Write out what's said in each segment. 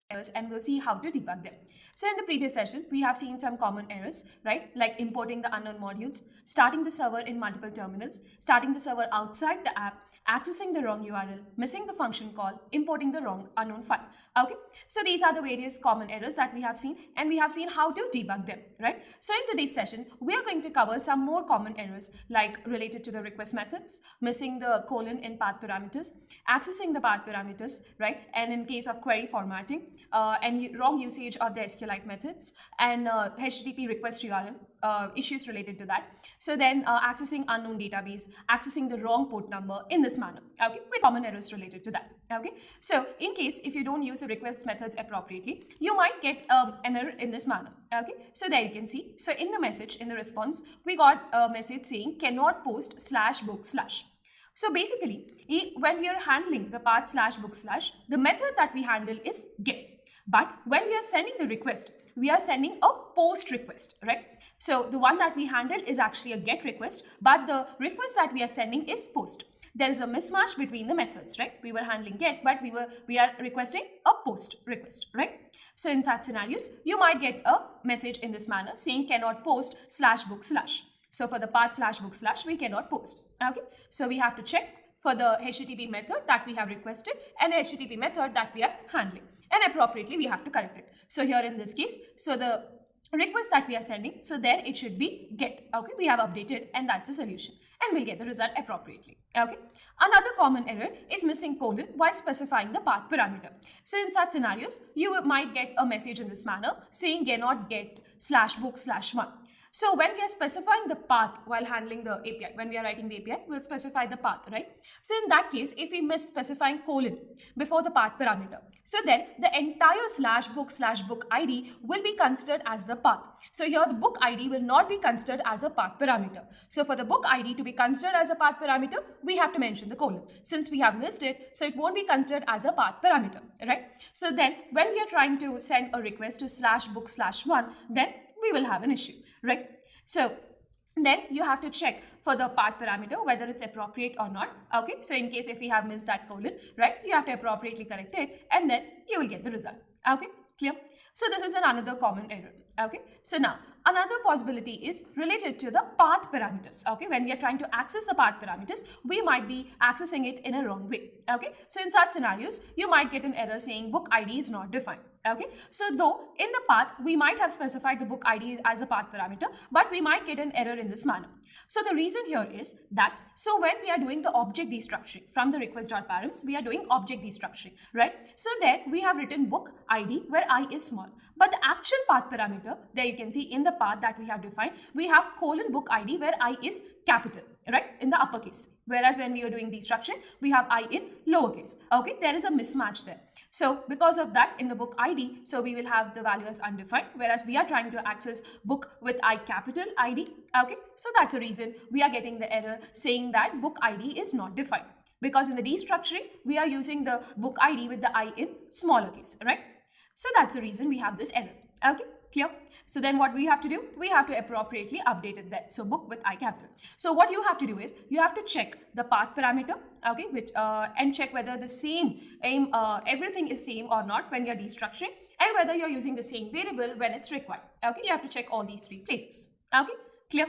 errors and we'll see how to debug them. So in the previous session, we have seen some common errors, right? Like importing the unknown modules, starting the server in multiple terminals, starting the server outside the app, accessing the wrong URL, missing the function call, importing the wrong unknown file. Okay, so these are the various common errors that we have seen, and we have seen how to debug them, right? So in today's session, we are going to cover some more common errors like related to the request methods, missing the colon in path parameters, accessing the path parameters, right? And in case of query formatting, and wrong usage of the SQLite methods, and HTTP request URL issues related to that. So then accessing unknown database, accessing the wrong port number in this manner, okay, with common errors related to that. Okay, so in case if you don't use the request methods appropriately, you might get an error in this manner. Okay, so there you can see. So in the message, in the response, we got a message saying cannot post /book/. So basically, when we are handling the path /book/, the method that we handle is get. But when we are sending the request, we are sending a post request, right? So the one that we handle is actually a get request, but the request that we are sending is post. There is a mismatch between the methods, right? We were handling get, but we are requesting a post request, right? So in such scenarios, you might get a message in this manner saying cannot post /book/. So for the path /book/, we cannot post. Okay, so we have to check for the HTTP method that we have requested and the HTTP method that we are handling, and appropriately we have to correct it. So here in this case, so the request that we are sending, so there it should be get. Okay, we have updated, and that's the solution, and we'll get the result appropriately. Okay, another common error is missing colon while specifying the path parameter. So in such scenarios, you might get a message in this manner saying cannot get /book/1. So when we are specifying the path while handling the API, when we are writing the API, we'll specify the path, right? So in that case, if we miss specifying colon before the path parameter, so then the entire /book/book ID will be considered as the path. So here the book ID will not be considered as a path parameter. So for the book ID to be considered as a path parameter, we have to mention the colon. Since we have missed it, so it won't be considered as a path parameter, right? So then when we are trying to send a request to /book/1, then we will have an issue, right? So then you have to check for the path parameter whether it's appropriate or not. Okay, so in case if we have missed that colon, right, you have to appropriately correct it, and then you will get the result. Okay, clear? So this is another common error. Okay, so now another possibility is related to the path parameters. Okay, when we are trying to access the path parameters, we might be accessing it in a wrong way. Okay, so in such scenarios, you might get an error saying book ID is not defined. Okay, so though in the path we might have specified the book ID as a path parameter, but we might get an error in this manner. So the reason here is that, so when we are doing the object destructuring from the request.params, we are doing object destructuring, right? So there we have written book ID where I is small, but the actual path parameter, there you can see in the path that we have defined, we have colon book ID where I is capital, right, in the uppercase. Whereas when we are doing destructuring, we have I in lowercase. Okay, there is a mismatch there. So because of that in the book ID, so we will have the value as undefined, whereas we are trying to access book with I capital ID. Okay, so that's the reason we are getting the error saying that book ID is not defined, because in the destructuring we are using the book ID with the I in smaller case, right? So that's the reason we have this error. Okay, clear? So then what we have to do, we have to appropriately update it there. So book with I capital. So what you have to do is you have to check the path parameter, okay, which and check whether the same everything is same or not when you're destructuring, and whether you're using the same variable when it's required. Okay, you have to check all these three places. Okay, clear?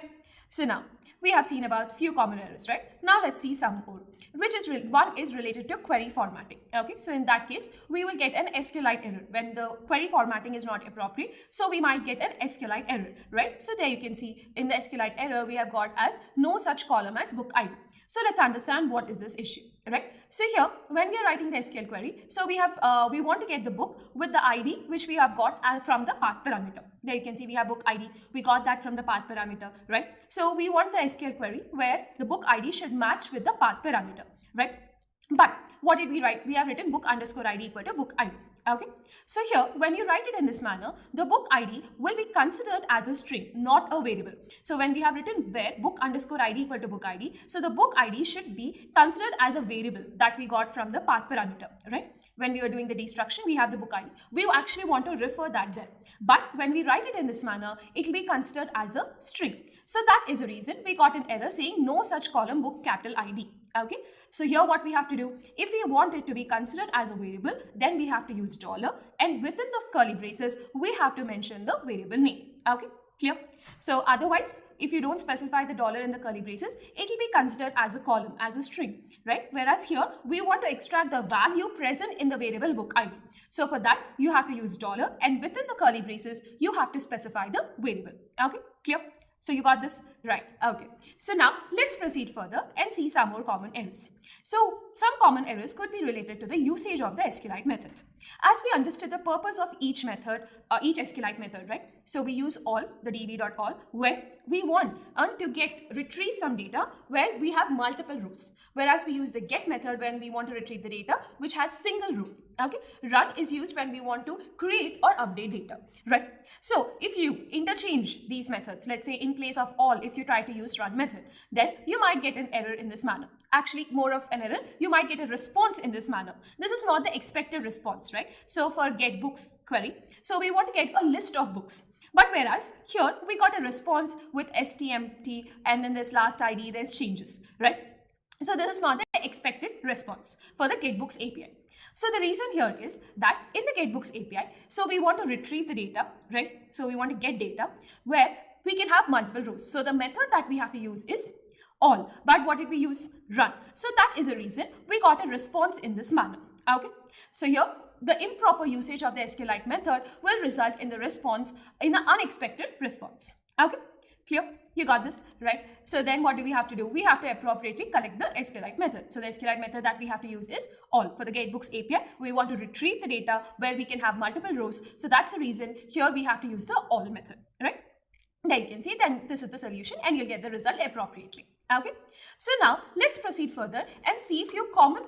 So now we have seen about few common errors, right? Now let's see some more, which is one is related to query formatting. Okay, so in that case, we will get an SQLite error when the query formatting is not appropriate. So we might get an SQLite error, right? So there you can see in the SQLite error, we have got as no such column as book ID. So let's understand what is this issue, right? So here, when we are writing the SQL query, so we have we want to get the book with the ID which we have got from the path parameter. There you can see we have book ID. We got that from the path parameter, right? So we want the SQL query where the book ID should match with the path parameter, right? But what did we write? We have written book underscore ID equal to book ID. Okay, so here when you write it in this manner, the book ID will be considered as a string, not a variable. So when we have written where book underscore ID equal to book ID, so the book ID should be considered as a variable that we got from the path parameter, right? When we are doing the destruction, we have the book ID. We actually want to refer that there. But when we write it in this manner, it will be considered as a string. So that is the reason we got an error saying no such column book capital ID. Okay, so here what we have to do, if we want it to be considered as a variable, then we have to use dollar, and within the curly braces we have to mention the variable name. Okay, clear? So otherwise, if you don't specify the dollar in the curly braces, it will be considered as a column, as a string, right? Whereas here we want to extract the value present in the variable book ID. So for that you have to use dollar, and within the curly braces you have to specify the variable. Okay, clear? So you got this right? Okay. So now let's proceed further and see some more common errors. So some common errors could be related to the usage of the SQLite methods. As we understood the purpose of each method, each SQLite method, right? So we use all, the db.all, when we want to retrieve some data where we have multiple rows. Whereas we use the get method when we want to retrieve the data which has single row. Okay, run is used when we want to create or update data, right? So if you interchange these methods, let's say in place of all, if you try to use run method, then you might get an error in this manner. Actually, more of an error, you might get a response in this manner. This is not the expected response, right? So for get books query, so we want to get a list of books. But whereas here we got a response with stmt, and then this last id, there's changes, right? So this is not the expected response for the getBooks API. So the reason here is that in the getBooks API, so we want to retrieve the data, right? So we want to get data where we can have multiple rows. So the method that we have to use is all. But what did we use? Run. So that is a reason we got a response in this manner. Okay. So here the improper usage of the SQLite method will result in the response in an unexpected response. Okay. Clear? You got this, right? So then what do we have to do? We have to appropriately collect the SQLite method. So the SQLite method that we have to use is all. For the getBooks API, we want to retrieve the data where we can have multiple rows. So that's the reason here we have to use the all method, right? There you can see, then this is the solution and you'll get the result appropriately. Okay, so now let's proceed further and see a few common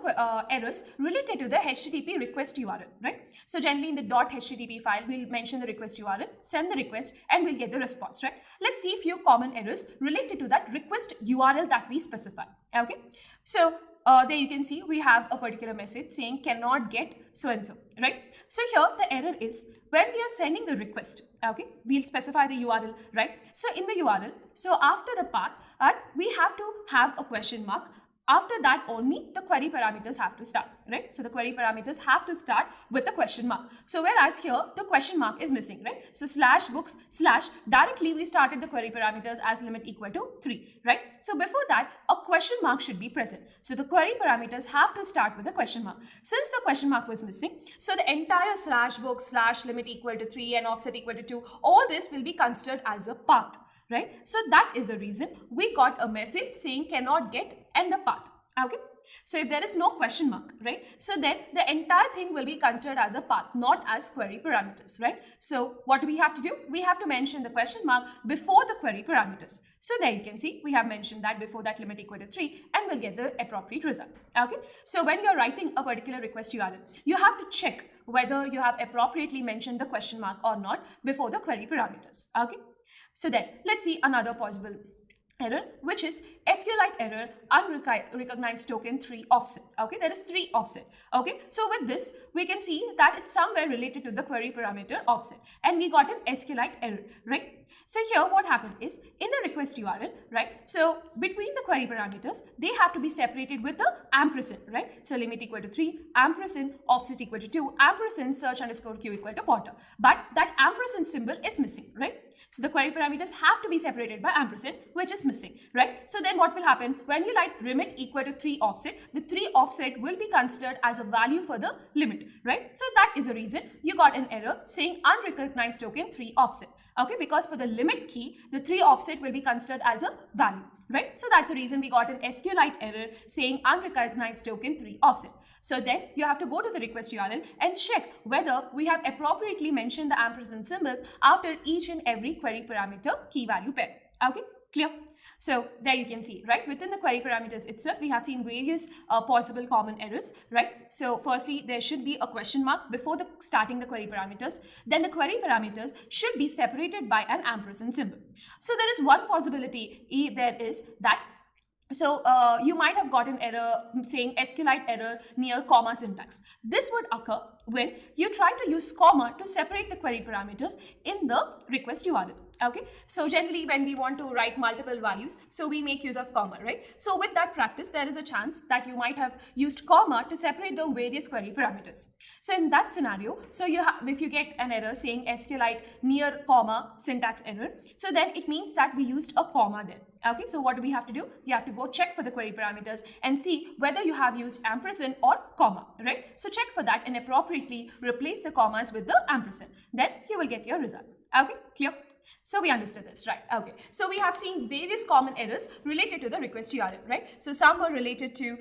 errors related to the HTTP request URL, right? So generally in the .http file, we'll mention the request URL, send the request, and we'll get the response, right? Let's see a few common errors related to that request URL that we specify. Okay, so there you can see we have a particular message saying cannot get so-and-so, right? So here the error is when we are sending the request, okay, we'll specify the URL, right? So in the URL, so after the path, we have to have a question mark. After that only the query parameters have to start, right? So the query parameters have to start with the question mark. So whereas here the question mark is missing, right? So /books/ directly we started the query parameters as limit equal to 3, right? So before that a question mark should be present. So the query parameters have to start with the question mark. Since the question mark was missing, so the entire /books/ limit equal to 3 and offset equal to 2, all this will be considered as a path, right? So that is the reason we got a message saying cannot get and the path. Okay, so if there is no question mark, right, so then the entire thing will be considered as a path, not as query parameters, right? So what do we have to do? We have to mention the question mark before the query parameters. So there you can see we have mentioned that before that limit equal to 3 and we'll get the appropriate result. Okay, so when you're writing a particular request URL, you have to check whether you have appropriately mentioned the question mark or not before the query parameters. Okay, so then let's see another possible error, which is SQLite error unrecognized token 3 offset. Okay, there is 3 offset. Okay, so with this we can see that it's somewhere related to the query parameter offset and we got an SQLite error, right? So here what happened is in the request URL, right, so between the query parameters they have to be separated with the ampersand, right? So limit equal to 3, ampersand, offset equal to 2, ampersand, search underscore q equal to pointer, but that ampersand symbol is missing, right? So the query parameters have to be separated by ampersand, which is missing, right? So then what will happen when you write limit equal to 3 offset, the 3 offset will be considered as a value for the limit, right? So that is a reason you got an error saying unrecognized token 3 offset. Okay, because for the limit key, the 3 offset will be considered as a value, right? So that's the reason we got an SQLite error saying unrecognized token 3 offset. So then you have to go to the request URL and check whether we have appropriately mentioned the ampersand symbols after each and every query parameter key value pair. Okay, clear? So there you can see, right, within the query parameters itself, we have seen various possible common errors, right? So firstly, there should be a question mark before starting the query parameters. Then the query parameters should be separated by an ampersand symbol. So there is one possibility, there is that so you might have got an error saying SQLite error near comma syntax. This would occur when you try to use comma to separate the query parameters in the request URL. Okay, so generally when we want to write multiple values, so we make use of comma, right? So with that practice, there is a chance that you might have used comma to separate the various query parameters. So in that scenario, so if you get an error saying SQLite near comma syntax error, so then it means that we used a comma there. Okay, so what do we have to do? You have to go check for the query parameters and see whether you have used ampersand or comma, right? So check for that and appropriately replace the commas with the ampersand. Then you will get your result. Okay, clear? So we understood this, right? Okay. So we have seen various common errors related to the request URL, right? So some were related to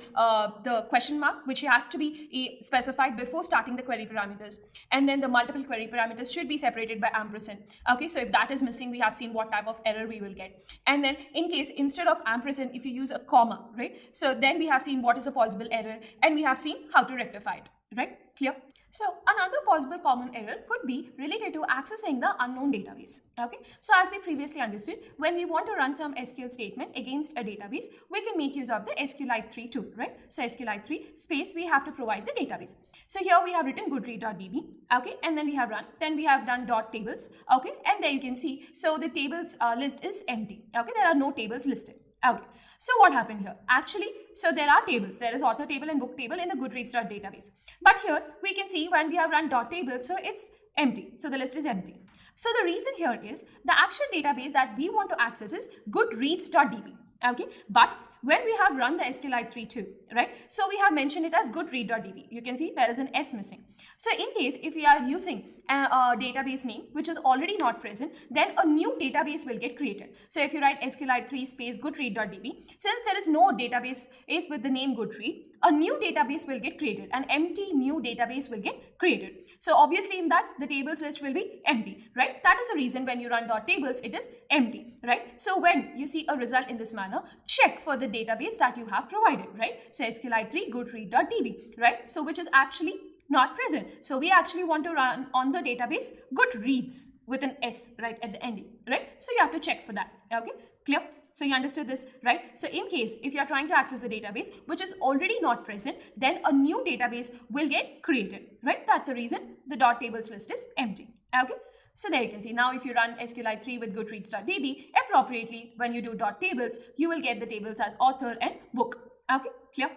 the question mark, which has to be specified before starting the query parameters. And then the multiple query parameters should be separated by ampersand. Okay. So if that is missing, we have seen what type of error we will get. And then in case instead of ampersand, if you use a comma, right? So then we have seen what is a possible error and we have seen how to rectify it, right? Clear? So another possible common error could be related to accessing the unknown database. Okay. So as we previously understood, when we want to run some SQL statement against a database, we can make use of the SQLite 3 tool, right? So SQLite 3 space, we have to provide the database. So here we have written goodread.db. Okay. And then we have run, then we have done dot tables. Okay. And there you can see, so the tables list is empty. Okay. There are no tables listed. Okay. So what happened here? Actually, so there are tables. There is author table and book table in the Goodreads.database. But here we can see when we have run dot table, so it's empty. So the list is empty. So the reason here is the actual database that we want to access is Goodreads.db. Okay. But when we have run the SQLite 3 too, right? So we have mentioned it as goodread.db. You can see there is an S missing. So in case if we are using a database name which is already not present, then a new database will get created. So if you write SQLite 3 space goodread.db, since there is no database is with the name Goodread, a new database will get created. An empty new database will get created. So obviously in that the tables list will be empty, right? That is the reason when you run dot tables, it is empty, right? So when you see a result in this manner, check for the database that you have provided, right? So SQLite 3 goodread.db, right? So which is actually not present. So we actually want to run on the database Goodreads with an S right at the ending, right? So you have to check for that. Okay, clear? So you understood this, right? So in case if you are trying to access the database which is already not present, then a new database will get created, right? That's the reason the dot tables list is empty. Okay. So there you can see now if you run SQLite 3 with Goodreads.db, appropriately when you do dot tables, you will get the tables as author and book. Okay, clear?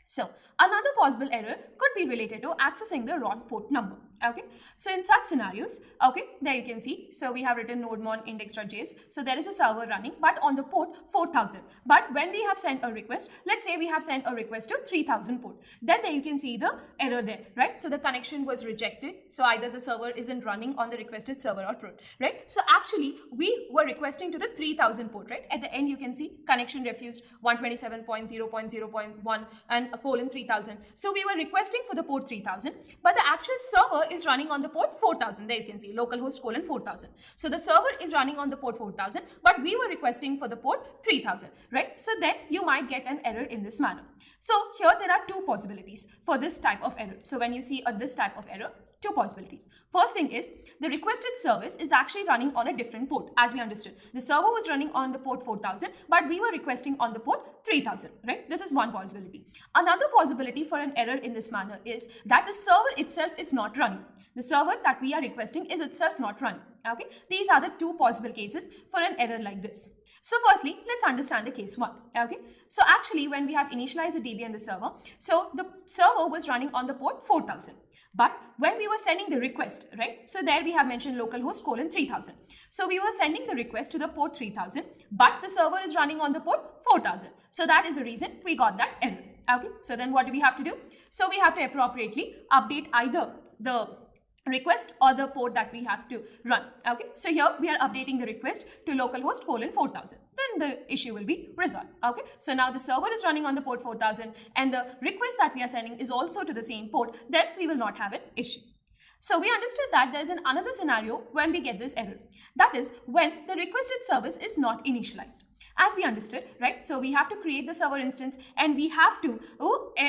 So another possible error could be related to accessing the wrong port number. Okay, so in such scenarios, okay, there you can see, so we have written node.mon index.js. So there is a server running, but on the port 4000. But when we have sent a request, let's say we have sent a request to 3000 port, then there you can see the error there, right? So the connection was rejected. So either the server isn't running on the requested server or port, right? So actually we were requesting to the 3000 port, right? At the end, you can see connection refused 127.0.0.1 and a colon 3000. So we were requesting for the port 3000, but the actual server is running on the port 4000. There you can see localhost colon 4000. So the server is running on the port 4000, but we were requesting for the port 3000, right? So then you might get an error in this manner. So here there are two possibilities for this type of error. So when you see this type of error, two possibilities. First thing is the requested service is actually running on a different port, as we understood. The server was running on the port 4000, but we were requesting on the port 3000, right? This is one possibility. Another possibility for an error in this manner is that the server itself is not running. The server that we are requesting is itself not running. Okay, these are the two possible cases for an error like this. So firstly, let's understand the case 1. Okay, so actually when we have initialized the DB and the server, so the server was running on the port 4000. But when we were sending the request, right? So there we have mentioned localhost colon 3000. So we were sending the request to the port 3000, but the server is running on the port 4000. So that is the reason we got that error. Okay, so then what do we have to do? So we have to appropriately update either the request or the port that we have to run. Okay, so here we are updating the request to localhost colon 4000. Then the issue will be resolved. Okay, so now the server is running on the port 4000 and the request that we are sending is also to the same port. Then we will not have an issue. So we understood that there is another scenario when we get this error. That is when the requested service is not initialized. As we understood, right? So we have to create the server instance and we have to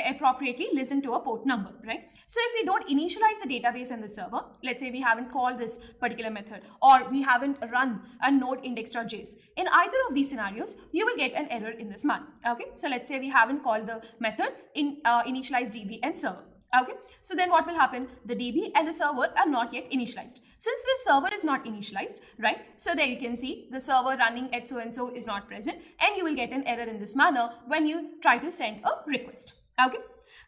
appropriately listen to a port number, right? So if we don't initialize the database and the server, let's say we haven't called this particular method or we haven't run a node index.js, in either of these scenarios, you will get an error in this manner. Okay, so let's say we haven't called the method in initialize DB and server. Okay, so then what will happen? The DB and the server are not yet initialized. Since the server is not initialized, right? So there you can see the server running at so and so is not present, and you will get an error in this manner when you try to send a request. Okay.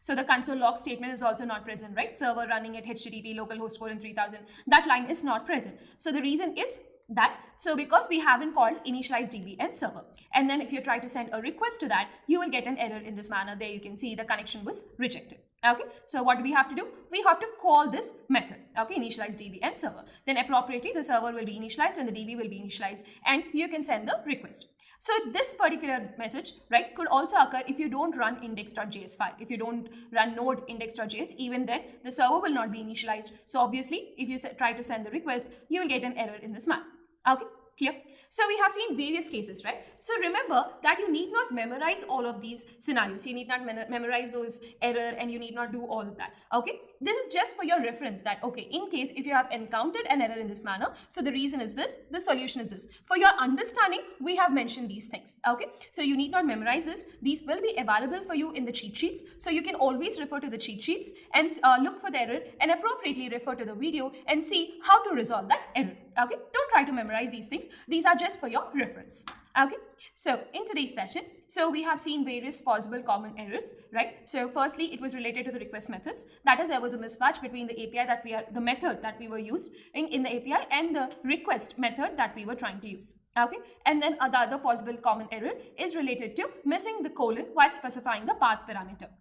So the console log statement is also not present, right? Server running at HTTP localhost 3000, that line is not present. So the reason is that, so because we haven't called initialize DB and server, and then if you try to send a request to that, you will get an error in this manner. There you can see the connection was rejected. Okay, so what do we have to do? We have to call this method, okay, initialize DB and server. Then appropriately the server will be initialized and the DB will be initialized, and you can send the request. So this particular message, right, could also occur if you don't run index.js file. If you don't run node index.js, even then the server will not be initialized. So obviously, if you try to send the request, you will get an error in this manner. Okay, clear? So we have seen various cases, right? So remember that you need not memorize all of these scenarios. You need not memorize those error, and you need not do all of that. Okay, this is just for your reference that, okay, in case if you have encountered an error in this manner, so the reason is this, the solution is this. For your understanding, we have mentioned these things. Okay, so you need not memorize this. These will be available for you in the cheat sheets. So you can always refer to the cheat sheets and look for the error and appropriately refer to the video and see how to resolve that error. Okay, don't try to memorize these things. These are just for your reference. Okay, so in today's session, so we have seen various possible common errors, right? So firstly, it was related to the request methods. That is, there was a mismatch between the API that the method that we were using in the API and the request method that we were trying to use. Okay, and then the other possible common error is related to missing the colon while specifying the path parameter.